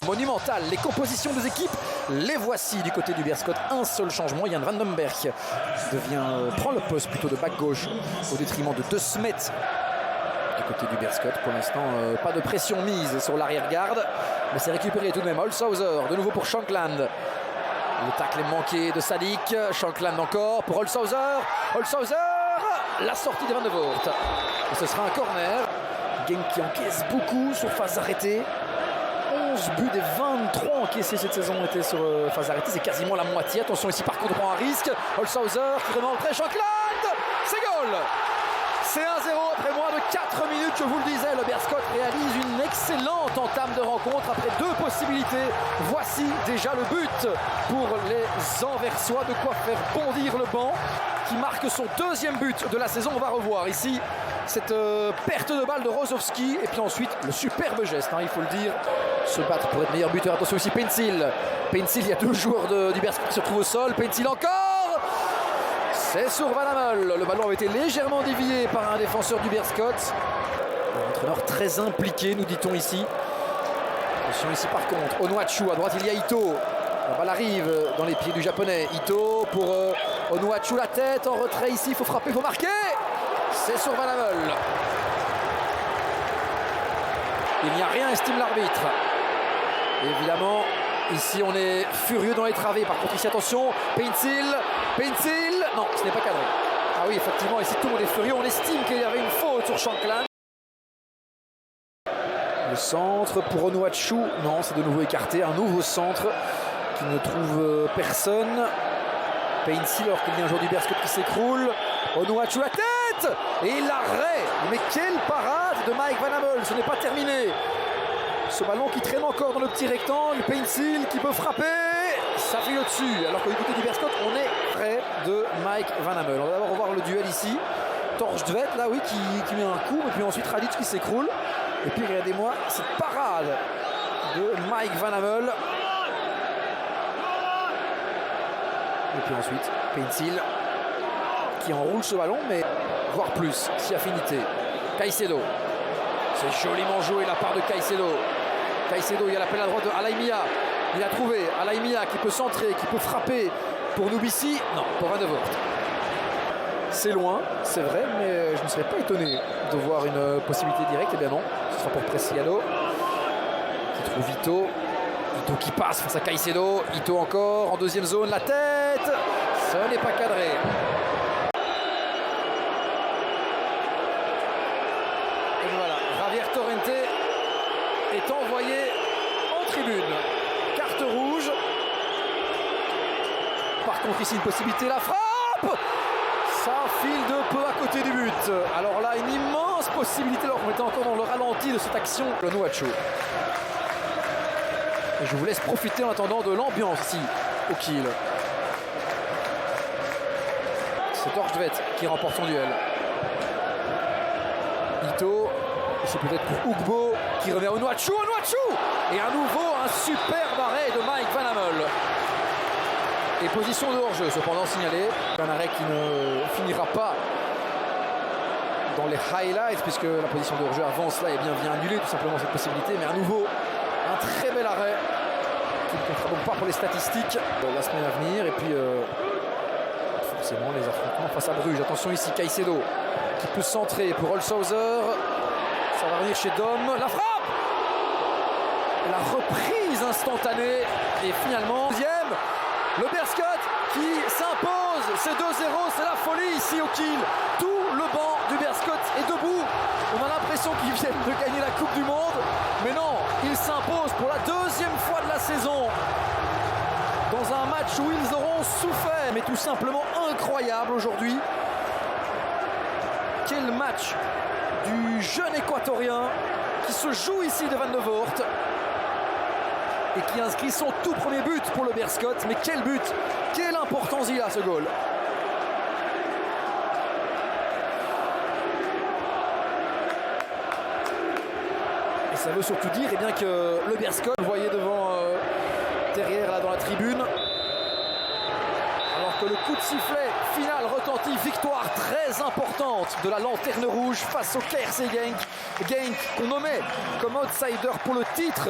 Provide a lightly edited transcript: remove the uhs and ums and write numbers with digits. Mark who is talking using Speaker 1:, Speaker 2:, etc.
Speaker 1: monumentale. Les compositions des équipes, les voici du côté du Beerscot. Un seul changement, Jan Vandenberg prend le poste plutôt de back gauche au détriment de De Smet du côté du Beerscot. Pour l'instant, pas de pression mise sur l'arrière-garde, mais c'est récupéré tout de même. Holzhauser, de nouveau pour Shankland. Le tacle est manqué de Sadik. Shankland encore pour Holzhauser. Holzhauser, la sortie de Van de Voort. Et ce sera un corner. Genk qui encaisse beaucoup sur phase arrêtée. 11 buts des 23 encaissés cette saison étaient sur phase arrêtée. C'est quasiment la moitié. Attention ici, par contre, prend un risque. Holzhauser qui remet en retrait. Shankland, c'est goal. C'est 1-0 après moins de 4 minutes, je vous le disais. Le Beerscot réalise une excellente entame de rencontre après 2 possibilités. Voici déjà le but pour les Anversois. De quoi faire bondir le banc qui marque son 2e but de la saison. On va revoir ici cette perte de balle de Rozovski. Et puis ensuite, le superbe geste, il faut le dire. Se battre pour être meilleur buteur. Attention ici, Pencil. Pencil, il y a 2 joueurs du Beerscot qui se retrouvent au sol. Pencil encore. C'est sur Van Hammel. Le ballon avait été légèrement dévié par un défenseur du Beerscot. Un entraîneur très impliqué, nous dit-on ici. Attention ici par contre, Onuachu. À droite, il y a Ito. La balle arrive dans les pieds du japonais. Ito pour Onuachu, la tête en retrait ici. Il faut frapper, il faut marquer. C'est sur Van Hammel. Il n'y a rien, estime l'arbitre. Évidemment, ici on est furieux dans les travées. Par contre ici, attention, Pencil. Non, ce n'est pas cadré. Ah oui, effectivement, ici tout le monde est furieux. On estime qu'il y avait une faute sur Shankland. Le centre pour Onuachu. Non, c'est de nouveau écarté. Un nouveau centre qui ne trouve personne. Pencil, alors qu'il y a un joueur du Beerscot qui s'écroule. Onuachu, la tête. Et l'arrêt. Mais quelle parade de Mike Van Hammel. Ce n'est pas terminé. Ce ballon qui traîne encore dans le petit rectangle. Pencil qui peut frapper. Ça fait au-dessus. Alors que du côté du Beerscot, on est près de Mike Van Hammel. On va d'abord revoir le duel ici. Torstvedt, là, oui, qui met un coup. Et puis ensuite, Radic qui s'écroule. Et puis, regardez-moi cette parade de Mike Van Hammel. Et puis ensuite, Pencil qui enroule ce ballon, mais voire plus, si affinité. Caicedo. C'est joliment joué la part de Caicedo. Caicedo, il y a l'appel à droite de Alaimia. Il a trouvé Alaimia qui peut centrer, qui peut frapper pour Nubissi. Non, pour Van de Voort. C'est loin, c'est vrai, mais je ne serais pas étonné de voir une possibilité directe. Eh bien non, ce sera pour Preciado. Qui trouve Ito. Ito qui passe face à Caicedo. Ito encore en 2e zone, la tête. Ce n'est pas cadré. Et voilà, Javier Torrente est envoyé en tribune. Carte rouge. Par contre ici une possibilité, la frappe. Ça file de peu à côté du but. Alors là une immense possibilité alors qu'on était encore dans le ralenti de cette action. Le Onuachu. Et je vous laisse profiter en attendant de l'ambiance ici au Kiel. C'est Torstvedt qui remporte son duel. Ito. C'est peut-être pour Ugbo qui remet Onuachu. Et à nouveau un superbe arrêt de Mike Van Hammel. Et position de hors-jeu cependant signalée. Un arrêt qui ne finira pas dans les highlights puisque la position de hors-jeu avance là et vient annuler tout simplement cette possibilité. Mais à nouveau un très bel arrêt qui ne comptera donc pas pour les statistiques la semaine à venir. Et puis forcément les affrontements face à Bruges. Attention ici Caicedo qui peut centrer pour Holzhauser. Ça va revenir chez Dom. La frappe. La reprise instantanée. Et finalement, deuxième. Le Beerscot qui s'impose. C'est 2-0. C'est la folie ici au Kiel. Tout le banc du Beerscot est debout. On a l'impression qu'ils viennent de gagner la Coupe du Monde. Mais non, ils s'imposent pour la 2e fois de la saison. Dans un match où ils auront souffert. Mais tout simplement incroyable aujourd'hui. Quel match du jeune équatorien qui se joue ici de Van de Voort et qui inscrit son tout premier but pour le Beerscot. Mais quel but! Quelle importance il a ce goal! Et ça veut surtout dire que le Beerscot, vous voyez devant derrière là dans la tribune, alors que le coup de sifflet final retentit, victoire très importante de la Lanterne Rouge face au KRC Genk. Genk qu'on nommait comme outsider pour le titre.